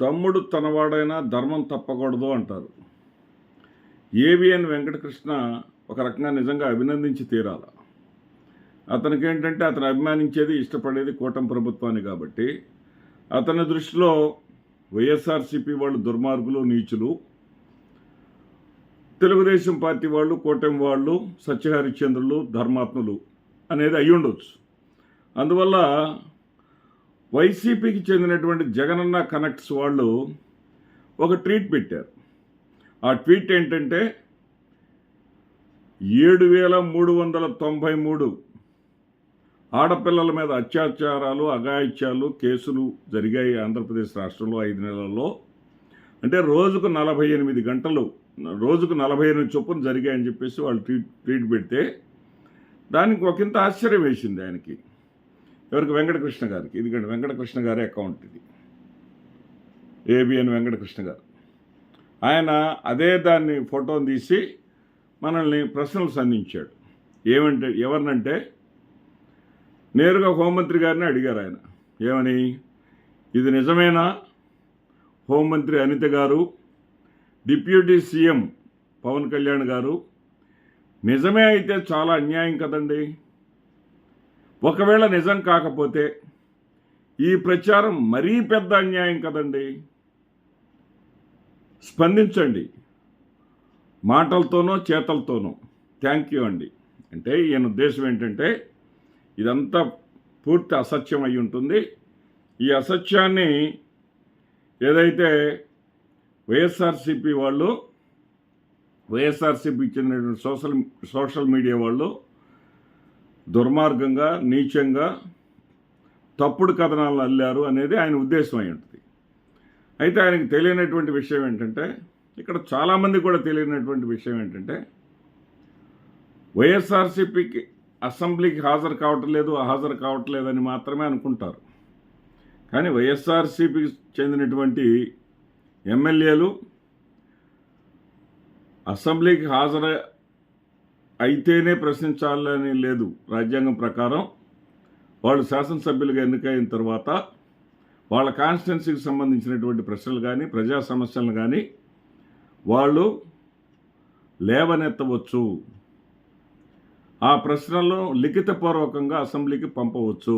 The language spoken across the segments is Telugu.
తమ్ముడు తనవాడైనా ధర్మం తప్పకూడదు అంటారు. ఏవిఎన్ వెంకటకృష్ణ ఒక రకంగా నిజంగా అభినందించి తీరాల. అతనికేంటంటే అతను అభిమానించేది, ఇష్టపడేది కూటమి ప్రభుత్వాన్ని కాబట్టి అతని దృష్టిలో వైఎస్ఆర్సీపీ వాళ్ళు దుర్మార్గులు, నీచులు, తెలుగుదేశం పార్టీ వాళ్ళు, కూటమి వాళ్ళు సత్యహరిశ్చంద్రులు, ధర్మాత్ములు అనేది అయి ఉండొచ్చు. అందువల్ల వైసీపీకి చెందినటువంటి జగనన్న కనెక్ట్స్ వాళ్ళు ఒక ట్వీట్ పెట్టారు. ఆ ట్వీట్ ఏంటంటే 7,393 ఆడపిల్లల మీద అత్యాచారాలు, అఘాయిత్యాలు కేసులు జరిగాయి ఆంధ్రప్రదేశ్ రాష్ట్రంలో 5 నెలల్లో. అంటే రోజుకు 48 గంటలు, రోజుకు 48 చొప్పున జరిగాయని చెప్పేసి వాళ్ళు ట్వీట్ పెడితే దానికి ఒకంత ఆశ్చర్యం వేసింది ఆయనకి. ఎవరికి? వెంకటకృష్ణ గారికి. ఎందుకంటే వెంకటకృష్ణ గారి అకౌంట్ ఇది, ఏబిఎన్ వెంకటకృష్ణ గారు. ఆయన అదే దాన్ని ఫోటోని తీసి మనల్ని ప్రశ్నలు సంధించాడు. ఎవరినంటే నేరుగా హోంమంత్రి గారిని అడిగారు ఆయన. ఏమని? ఇది నిజమేనా హోంమంత్రి అనిత గారు, డిప్యూటీ సీఎం పవన్ కళ్యాణ్ గారు? నిజమే అయితే చాలా అన్యాయం కదండి. ఒకవేళ నిజం కాకపోతే ఈ ప్రచారం మరీ పెద్ద అన్యాయం కదండి. స్పందించండి, మాటలతోనో చేతలతోనో. థ్యాంక్ యూ అండి. అంటే ఈయన ఉద్దేశం ఏంటంటే ఇదంతా పూర్తి అసత్యం అయి ఉంటుంది. ఈ అసత్యాన్ని ఏదైతే వైఎస్ఆర్సీపీ వాళ్ళు, వైఎస్ఆర్సీపీకి చెందినటువంటి సోషల్ మీడియా వాళ్ళు దుర్మార్గంగా, నీచంగా తప్పుడు కథనాలను అల్లారు అనేది ఆయన ఉద్దేశం అయి ఉంటుంది. అయితే ఆయనకు తెలియనటువంటి విషయం ఏంటంటే, ఇక్కడ చాలామంది కూడా తెలియనటువంటి విషయం ఏంటంటే, వైఎస్ఆర్సీపీకి అసెంబ్లీకి హాజరు కావట్లేదని మాత్రమే అనుకుంటారు. కానీ వైఎస్ఆర్సీపీకి చెందినటువంటి ఎమ్మెల్యేలు అసెంబ్లీకి హాజరు అయితేనే ప్రశ్నించాలని లేదు. రాజ్యాంగం ప్రకారం వాళ్ళు శాసనసభ్యులుగా ఎన్నికైన తర్వాత వాళ్ళ కాన్స్టిట్యున్సీకి సంబంధించినటువంటి ప్రశ్నలు కానీ, ప్రజా సమస్యలను కానీ వాళ్ళు లేవనెత్తవచ్చు. ఆ ప్రశ్నలను లిఖితపూర్వకంగా అసెంబ్లీకి పంపవచ్చు.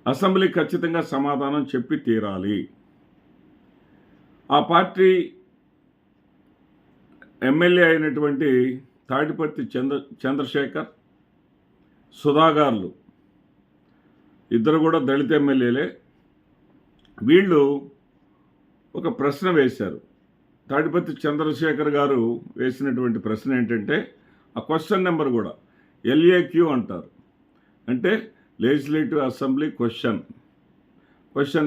అసెంబ్లీ ఖచ్చితంగా సమాధానం చెప్పి తీరాలి. ఆ పార్టీ ఎమ్మెల్యే అయినటువంటి తాడిపత్రి చంద్రశేఖర్, సుధాగారులు ఇద్దరు కూడా దళిత ఎమ్మెల్యేలే. వీళ్ళు ఒక ప్రశ్న వేశారు. తాడిపత్రి చంద్రశేఖర్ గారు వేసినటువంటి ప్రశ్న ఏంటంటే, ఆ క్వశ్చన్ నెంబర్ కూడా LAQ అంటారు. అంటే లెజిస్లేటివ్ అసెంబ్లీ క్వశ్చన్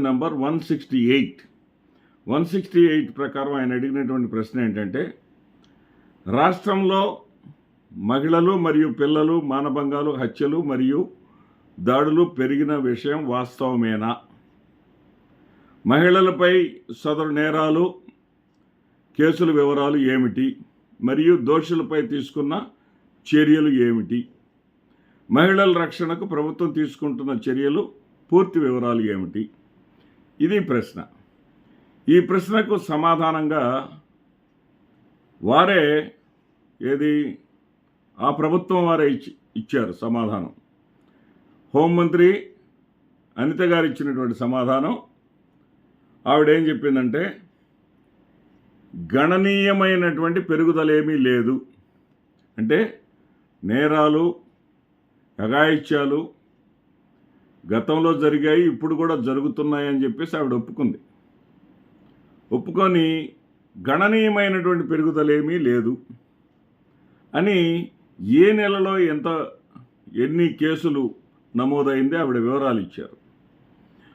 నెంబర్ 168 ప్రకారం ఆయన అడిగినటువంటి ప్రశ్న ఏంటంటే, రాష్ట్రంలో మహిళలు మరియు పిల్లలు మానభంగాలు, హత్యలు మరియు దాడులు పెరిగిన విషయం వాస్తవమేనా? మహిళలపై సదరు నేరాలు, కేసుల వివరాలు ఏమిటి? మరియు దోషులపై తీసుకున్న చర్యలు ఏమిటి? మహిళల రక్షణకు ప్రభుత్వం తీసుకుంటున్న చర్యలు పూర్తి వివరాలు ఏమిటి? ఇది ప్రశ్న. ఈ ప్రశ్నకు సమాధానంగా వారే ఆ ప్రభుత్వం వారే ఇచ్చారు సమాధానం. హోంమంత్రి అనిత గారు ఇచ్చినటువంటి సమాధానం. ఆవిడేం చెప్పిందంటే, గణనీయమైనటువంటి పెరుగుదల ఏమీ లేదు. అంటే నేరాలు, అఘాయిత్యాలు గతంలో జరిగాయి, ఇప్పుడు కూడా జరుగుతున్నాయని చెప్పేసి ఆవిడ ఒప్పుకొని గణనీయమైనటువంటి పెరుగుదల ఏమీ లేదు అని, ఏ నెలలో ఎన్ని కేసులు నమోదైంది ఆవిడ వివరాలు ఇచ్చారు.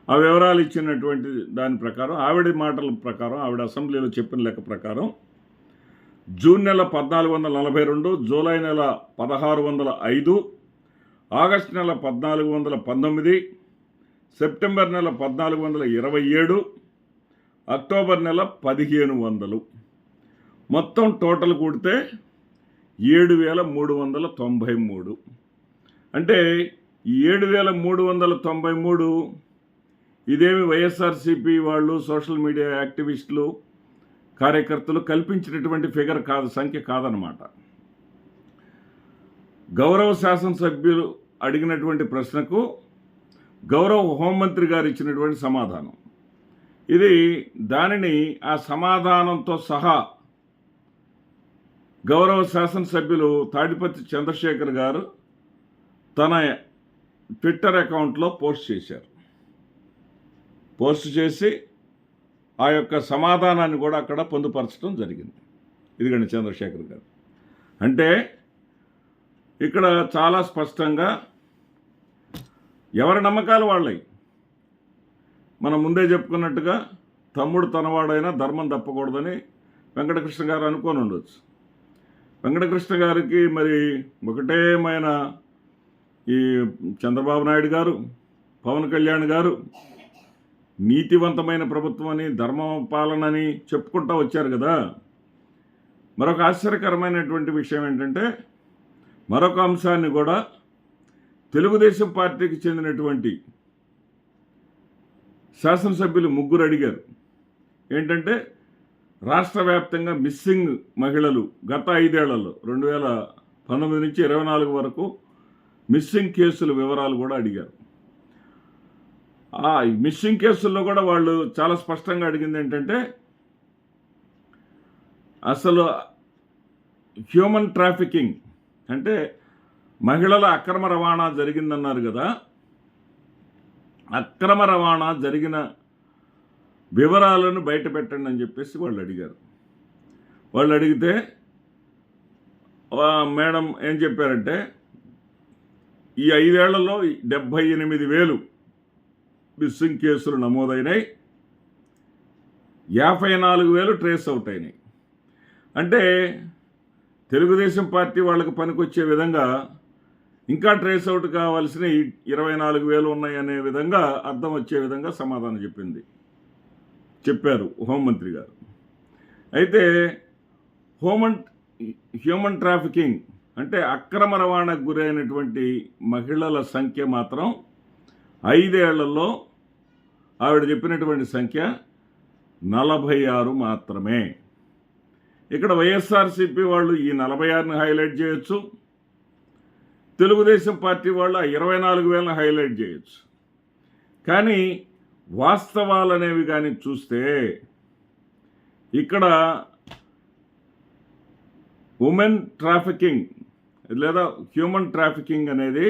ఆ వివరాలు ఇచ్చినటువంటి దాని ప్రకారం, ఆవిడ మాటల ప్రకారం, ఆవిడ అసెంబ్లీలో చెప్పిన లెక్క ప్రకారం జూన్ నెల 1442, జూలై నెల 1605, ఆగస్టు నెల 1419, సెప్టెంబర్ నెల 1427, అక్టోబర్ నెల 1500, మొత్తం టోటల్ కూడితే 7,393. అంటే 7,393 ఇదేమి వైఎస్ఆర్సీపీ వాళ్ళు సోషల్ మీడియా యాక్టివిస్టులు కార్యకర్తలు కల్పించినటువంటి ఫిగర్ కాదు, సంఖ్య కాదనమాట. గౌరవ శాసనసభ్యులు అడిగినటువంటి ప్రశ్నకు గౌరవ హోంమంత్రి గారు ఇచ్చినటువంటి సమాధానం ఇది. దానిని ఆ సమాధానంతో సహా గౌరవ శాసనసభ్యులు తాడిపత్రి చంద్రశేఖర్ గారు తన ట్విట్టర్ అకౌంట్లో పోస్ట్ చేశారు. పోస్ట్ చేసి ఆ యొక్క సమాధానాన్ని కూడా అక్కడ పొందుపరచడం జరిగింది. ఇదిగండి చంద్రశేఖర్ గారు. అంటే ఇక్కడ చాలా స్పష్టంగా ఎవరి నమ్మకాలు వాళ్ళవి. మనం ముందే చెప్పుకున్నట్టుగా తమ్ముడు తనవాడైనా ధర్మం తప్పకూడదని వెంకటకృష్ణ గారు అనుకొని ఉండొచ్చు. వెంకటకృష్ణ గారికి మరి ఒకటేమైన ఈ చంద్రబాబు నాయుడు గారు, పవన్ కళ్యాణ్ గారు నీతివంతమైన ప్రభుత్వం అని, ధర్మ పాలనని చెప్పుకుంటూ వచ్చారు కదా. మరొక ఆశ్చర్యకరమైనటువంటి విషయం ఏంటంటే, మరొక అంశాన్ని కూడా తెలుగుదేశం పార్టీకి చెందినటువంటి శాసనసభ్యులు 3 అడిగారు. ఏంటంటే, రాష్ట్ర వ్యాప్తంగా మిస్సింగ్ మహిళలు గత 5 ఏళ్లలో 2019 నుంచి 24 వరకు మిస్సింగ్ కేసుల వివరాలు కూడా అడిగారు. ఆ మిస్సింగ్ కేసుల్లో కూడా వాళ్ళు చాలా స్పష్టంగా అడిగింది ఏంటంటే, అసలు హ్యూమన్ ట్రాఫికింగ్ అంటే మహిళల అక్రమ రవాణా జరిగిందన్నారు కదా. అక్రమ రవాణా జరిగిన వివరాలను బయట పెట్టండి అని చెప్పేసి వాళ్ళు అడిగారు. వాళ్ళు అడిగితే మేడం ఏం చెప్పారంటే, ఈ 5 ఏళ్లలో 78,000 మిస్సింగ్ కేసులు నమోదైనాయి, 54,000 ట్రేస్ అవుట్ అయినాయి. అంటే తెలుగుదేశం పార్టీ వాళ్ళకి పనికొచ్చే విధంగా ఇంకా ట్రేస్ అవుట్ కావాల్సిన 24,000 ఉన్నాయి అనే విధంగా అర్థం వచ్చే విధంగా సమాధానం చెప్పారు హోంమంత్రి గారు. అయితే హ్యూమన్ ట్రాఫికింగ్ అంటే అక్రమ రవాణాకు గురైనటువంటి మహిళల సంఖ్య మాత్రం 5 ఏళ్లలో ఆవిడ చెప్పినటువంటి సంఖ్య 46 మాత్రమే. ఇక్కడ వైఎస్ఆర్సీపీ వాళ్ళు ఈ 46ని హైలైట్ చేయొచ్చు, తెలుగుదేశం పార్టీ వాళ్ళు 24,000ని హైలైట్ చేయొచ్చు. కానీ వాస్తవాలు అనేవి కానీ చూస్తే ఇక్కడ ఉమెన్ ట్రాఫికింగ్ లేదా హ్యూమన్ ట్రాఫికింగ్ అనేది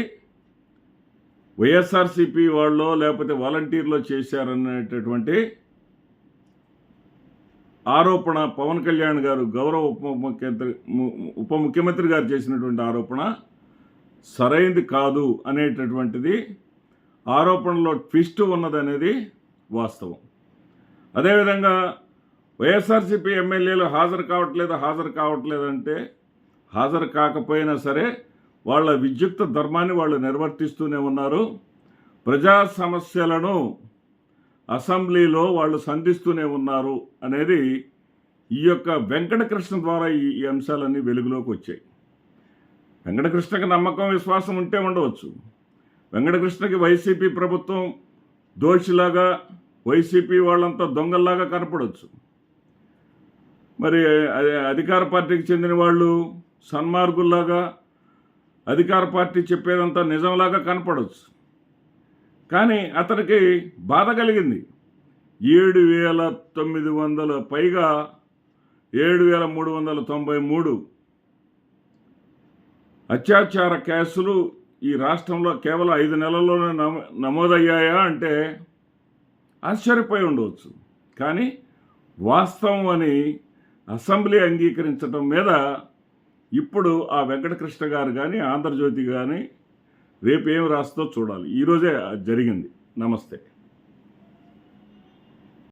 వైఎస్ఆర్సీపీ వాళ్ళు లేకపోతే వాలంటీర్లో చేశారనేటటువంటి ఆరోపణ పవన్ కళ్యాణ్ గారు గౌరవ ఉప ముఖ్యమంత్రి గారు చేసినటువంటి ఆరోపణ సరైంది కాదు అనేటటువంటిది, ఆరోపణలో ట్విస్ట్ ఉన్నదనేది వాస్తవం. అదేవిధంగా వైఎస్ఆర్సీపీ ఎమ్మెల్యేలు హాజరు కావట్లేదంటే హాజరు కాకపోయినా సరే వాళ్ళ విద్యుక్త ధర్మాన్ని వాళ్ళు నిర్వర్తిస్తూనే ఉన్నారు. ప్రజా సమస్యలను అసెంబ్లీలో వాళ్ళు సంధిస్తూనే ఉన్నారు అనేది ఈ యొక్క వెంకటకృష్ణ ద్వారా ఈ అంశాలన్నీ వెలుగులోకి వచ్చాయి. వెంకటకృష్ణకి నమ్మకం విశ్వాసం ఉంటే ఉండవచ్చు. వెంకటకృష్ణకి వైసీపీ ప్రభుత్వం దోషిలాగా, వైసీపీ వాళ్ళంతా దొంగల్లాగా కనపడవచ్చు. మరి అధికార పార్టీకి చెందిన వాళ్ళు సన్మార్గుల్లాగా, అధికార పార్టీ చెప్పేదంతా నిజంలాగా కనపడవచ్చు. కానీ అతనికి బాధ కలిగింది. 7,900 పైగా 7,393 అత్యాచార కేసులు ఈ రాష్ట్రంలో కేవలం 5 నెలల్లోనే నమోదయ్యాయా అంటే ఆశ్చర్యపోయి ఉండవచ్చు. కానీ వాస్తవం అని అసెంబ్లీ అంగీకరించడం మీద ఇప్పుడు ఆ వెంకటకృష్ణ గారు కానీ ఆంధ్రజ్యోతి కానీ రేపు ఏం రాస్తుందో చూడాలి. ఈరోజే జరిగింది. నమస్తే.